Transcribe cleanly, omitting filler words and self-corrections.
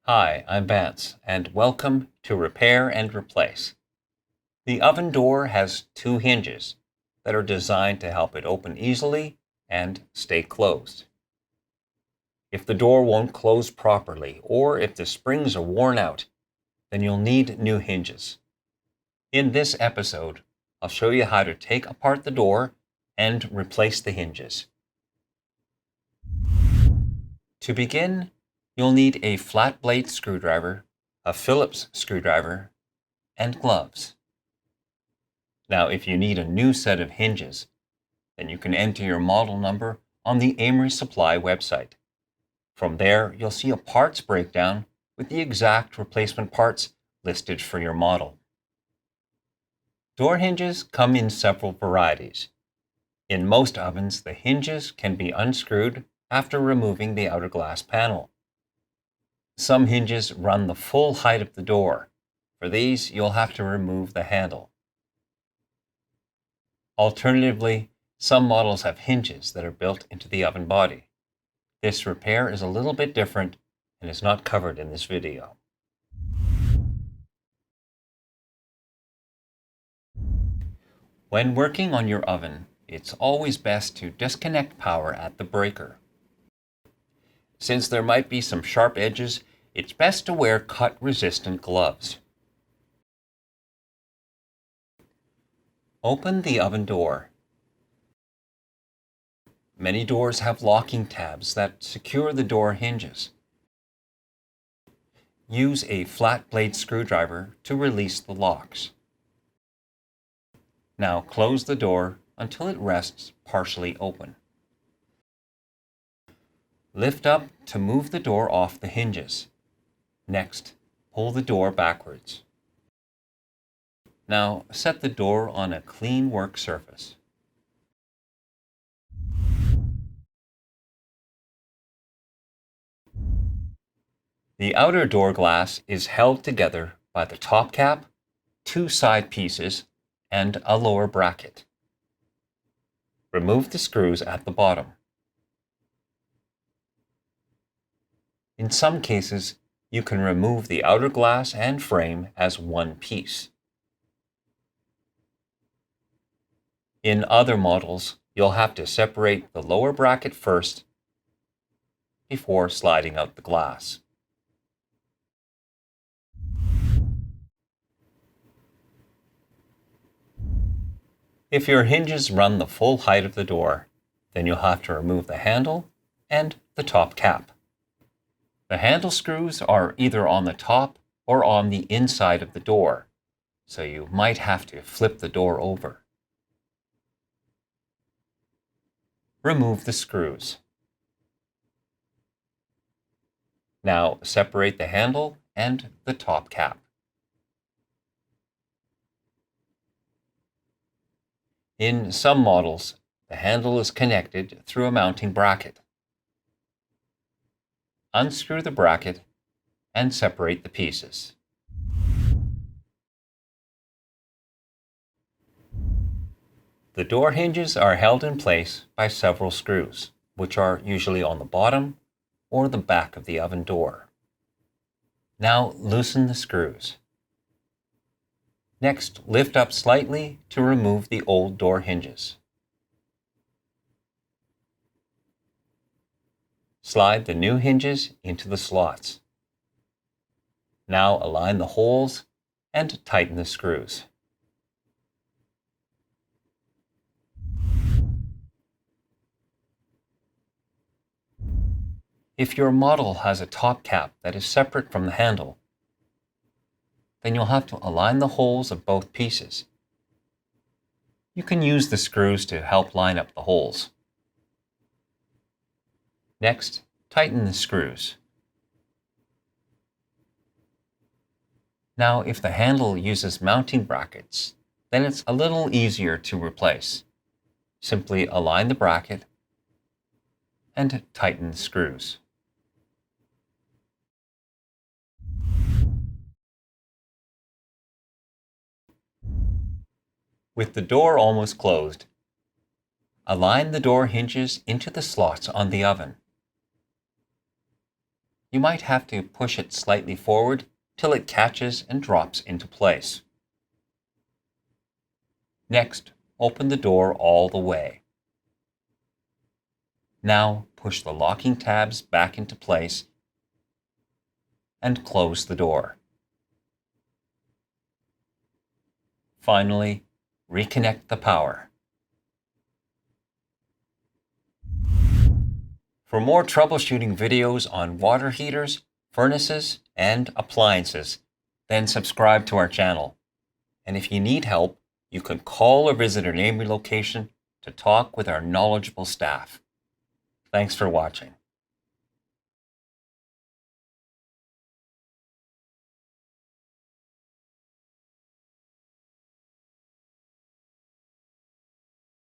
Hi, I'm Vance, and welcome to Repair and Replace. The oven door has two hinges that are designed to help it open easily and stay closed. If the door won't close properly, or if the springs are worn out, then you'll need new hinges. In this episode, I'll show you how to take apart the door and replace the hinges. To begin, you'll need a flat blade screwdriver, a Phillips screwdriver, and gloves. Now, if you need a new set of hinges, then you can enter your model number on the AMRE Supply website. From there, you'll see a parts breakdown with the exact replacement parts listed for your model. Door hinges come in several varieties. In most ovens, the hinges can be unscrewed after removing the outer glass panel. Some hinges run the full height of the door. For these, you'll have to remove the handle. Alternatively, some models have hinges that are built into the oven body. This repair is a little bit different and is not covered in this video. When working on your oven, it's always best to disconnect power at the breaker. Since there might be some sharp edges, it's best to wear cut-resistant gloves. Open the oven door. Many doors have locking tabs that secure the door hinges. Use a flat blade screwdriver to release the locks. Now close the door until it rests partially open. Lift up to move the door off the hinges. Next, pull the door backwards. Now set the door on a clean work surface. The outer door glass is held together by the top cap, two side pieces, and a lower bracket. Remove the screws at the bottom. In some cases, you can remove the outer glass and frame as one piece. In other models, you'll have to separate the lower bracket first before sliding out the glass. If your hinges run the full height of the door, then you'll have to remove the handle and the top cap. The handle screws are either on the top or on the inside of the door, so you might have to flip the door over. Remove the screws. Now separate the handle and the top cap. In some models, the handle is connected through a mounting bracket. Unscrew the bracket and separate the pieces. The door hinges are held in place by several screws, which are usually on the bottom or the back of the oven door. Now loosen the screws. Next, lift up slightly to remove the old door hinges. Slide the new hinges into the slots. Now align the holes and tighten the screws. If your model has a top cap that is separate from the handle, then you'll have to align the holes of both pieces. You can use the screws to help line up the holes. Next, tighten the screws. Now, if the handle uses mounting brackets, then it's a little easier to replace. Simply align the bracket and tighten the screws. With the door almost closed, align the door hinges into the slots on the oven. you might have to push it slightly forward till it catches and drops into place. Next, open the door all the way. Now push the locking tabs back into place and close the door. Finally, reconnect the power. For more troubleshooting videos on water heaters, furnaces, and appliances, then subscribe to our channel. And if you need help, you can call or visit our AMRE location to talk with our knowledgeable staff. Thanks for watching.